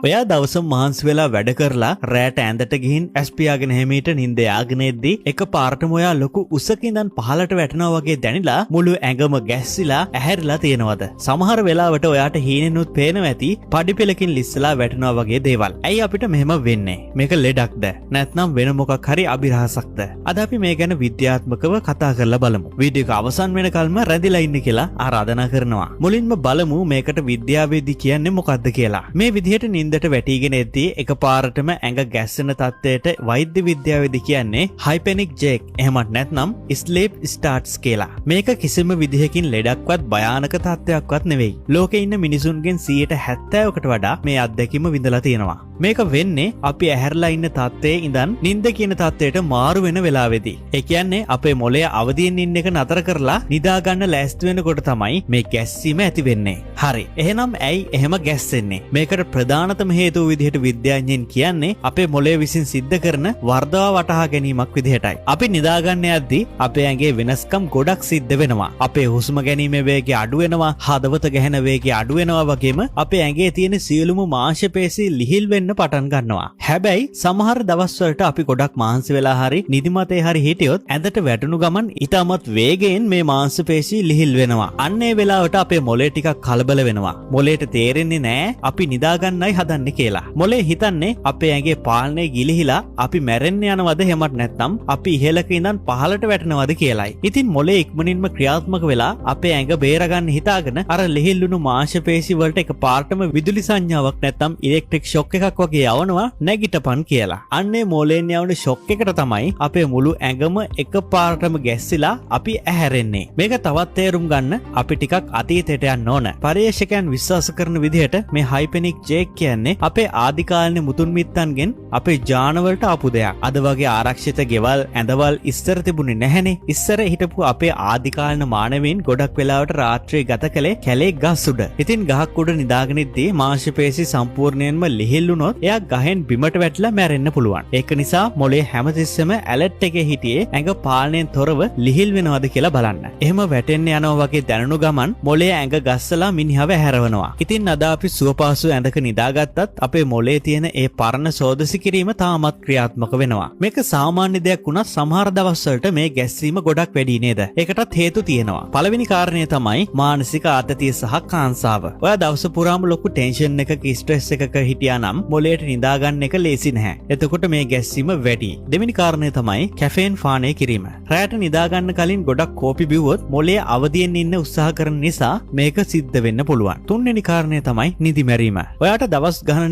ඔයා දවස මහන්සි වෙලා වැඩ කරලා රැට ඇඳට ගිහින් ඇස් පියාගෙන හැමීට නිින්ද යාගෙන එද්දි එකපාරටම ඔයා ලොකු උසක ඉඳන් පහළට වැටෙනවා වගේ දැනිලා මුළු ඇඟම ගැස්සිලා ඇහැරිලා තියෙනවද? සමහර වෙලාවට ඔයාට හීනෙනුත් පේනවා ඇති පඩිපෙලකින් ලිස්සලා වැටෙනවා වගේ දේවල්. ඇයි අපිට මෙහෙම වෙන්නේ? මේක ලෙඩක්ද? නැත්නම් වෙන මොකක් හරි අභිරහසක්ද? අද අපි මේ ගැන විද්‍යාත්මකව කතා කරලා බලමු. වීඩියෝ එක අවසන් වෙනකල්ම රැඳිලා ඉන්න කියලා ආරාධනා කරනවා. මුලින්ම බලමු මේකට විද්‍යාවේදී කියන්නේ මොකක්ද කියලා. මේ විදිහට නින්දට වැටීගෙන එද්දී එකපාරටම ඇඟ ගැස්සෙන තත්ත්වයට වෛද්‍ය විද්‍යාවේදී කියන්නේ හයිපෙනික් ජේක් එහෙමත් නැත්නම් ස්ලීප් ස්ටාර්ට්ස් කියලා. මේක කිසිම විදිහකින් ලෙඩක්වත් භයානක තත්ත්වයක්වත් නෙවෙයි. ලෝකේ ඉන්න මිනිසුන්ගෙන් 70%කට වඩා මේ අත්දැකීම විඳලා තියෙනවා. මේක වෙන්නේ අපි ඇහැරලා ඉන්න තත්ත්වයේ ඉඳන් නිින්ද කියන තත්ත්වයට මාරු වෙන වෙලාවෙදී. ඒ කියන්නේ අපේ මොළය අවදියෙන් ඉන්න එක නතර කරලා නිදා ගන්න ලෑස්ති වෙනකොට තමයි මේ ගැස්සීම ඇති වෙන්නේ. හරි. එහෙනම් ඇයි එහෙම ගැස්සෙන්නේ? මේකට ප්‍රධානතම හේතුව විදිහට විද්‍යාඥයන් කියන්නේ අපේ මොළය විසින් සිද්ධ කරන වර්ධවා වටහා ගැනීමක් විදිහටයි. අපි නිදා ගන්න යද්දී අපේ ඇඟේ වෙනස්කම් ගොඩක් සිද්ධ වෙනවා. අපේ හුස්ම ගැනීමේ වේගය අඩු වෙනවා, හදවත ගැහෙන වේගය අඩු වෙනවා වගේම අපේ ඇඟේ තියෙන සියලුම මාංශ පේශි ලිහිල් වෙන්න පටන් ගන්නවා. හැබැයි සමහර දවස්වලට අපි ගොඩක් මහන්සි වෙලා හරි නිදිමතේ හරි හිටියොත් ඇඳට වැටුණු ගමන් ඊටමත් වේගයෙන් මේ මාංශ පේශි ලිහිල් වෙනවා. අන්න ඒ වෙලාවට අපේ මොළය ටිකක් කලබල වෙනවා. මොළයට තේරෙන්නේ නැහැ අපි නිදා ගන්නයි හදන්නේ කියලා. මොළය හිතන්නේ අපේ ඇඟේ පාලනය ගිලිහිලා අපි මැරෙන්න යනවද එහෙමත් නැත්නම් අපි ඉහළක ඉඳන් පහළට වැටෙනවද කියලායි. ඉතින් මොළය ඉක්මනින්ම ක්‍රියාත්මක වෙලා අපේ ඇඟ බේරගන්න හිතාගෙන අර ලිහිල්ුණු මාංශ පේශි වලට එකපාරටම විදුලි සංඥාවක් නැත්නම් ඉලෙක්ට්‍රික් ෂොක් එකක් වගේ යවනවා නැගිටපන් කියලා. අන්නේ මොළයෙන් යවන ෂොක් එකට තමයි අපේ මුළු ඇඟම එකපාරටම ගැස්සිලා අපි ඇහැරෙන්නේ. මේක තවත් තේරුම් ගන්න අපි ටිකක් අතීතයට යන්න ඕන. පර්යේෂකයන් විශ්වාස කරන විදිහට මේ හයිපෙනික් ජේක් කියන්නේ අපේ ආදිකාලීන මුතුන් මිත්තන්ගෙන් අපේ ජානවලට ආපු දෙයක්. අද වගේ ආරක්ෂිත ගෙවල් ඇඳවල් ඉස්සර තිබුණේ නැහැනේ. ඉස්සර හිටපු අපේ ආදිකාලීන මානවයින් ගොඩක් වෙලාවට රාත්‍රියේ ගත කළේ කැලේ ගස් උඩ. ඉතින් ගහක් උඩ නිදාගෙන ඉද්දී මාංශ පේශි සම්පූර්ණයෙන්ම ලිහිල් වුණොත් එයා ගහෙන් බිමට වැටලා මැරෙන්න පුළුවන්. ඒක නිසා මොළයේ හැමතිස්සෙම ඇලර්ට් එකේ හිටියේ ඇඟ පාලනයෙන් තොරව ලිහිල් වෙනවද කියලා බලන්න. එහෙම වැටෙන්න යනවා වගේ දැනුණු ගමන් මොළයේ ඇඟ ගස්සලා මිනිහව හැරවනවා. ඉතින් අද අපි සුවපහසු ඇඳක නිදාගත්තත් අපේ මොළයේ තියෙන ඒ පරණ සෝදසි කිරීම තාමත් ක්‍රියාත්මක වෙනවා. මේක සාමාන්‍ය දෙයක් වුණත් සමහර දවස්වලට මේ ගැස්සීම ගොඩක් වැඩි නේද? ඒකටත් හේතු තියෙනවා. පළවෙනි කාරණය තමයි මානසික ආතතිය සහ කාංසාව. ඔයා දවස පුරාම ලොකු ටෙන්ෂන් එකක ස්ට්‍රෙස් එකක හිටියා නම් මොළයට නිදා ගන්න එක ලේසි නැහැ. එතකොට මේ ගැස්සීම වැඩි. දෙවෙනි කාරණය තමයි කැෆේන් පානය කිරීම. රැයට නිදා ගන්න කලින් ගොඩක් කෝපි බිව්වොත් මොළය අවදියෙන් ඉන්න උත්සාහ කරන නිසා මේක සිද්ධ වෙන්න පුළුවන්. තුන්වෙනි කාරණය තමයි නිදි මැරීම. ඔයාට දවස් ගණන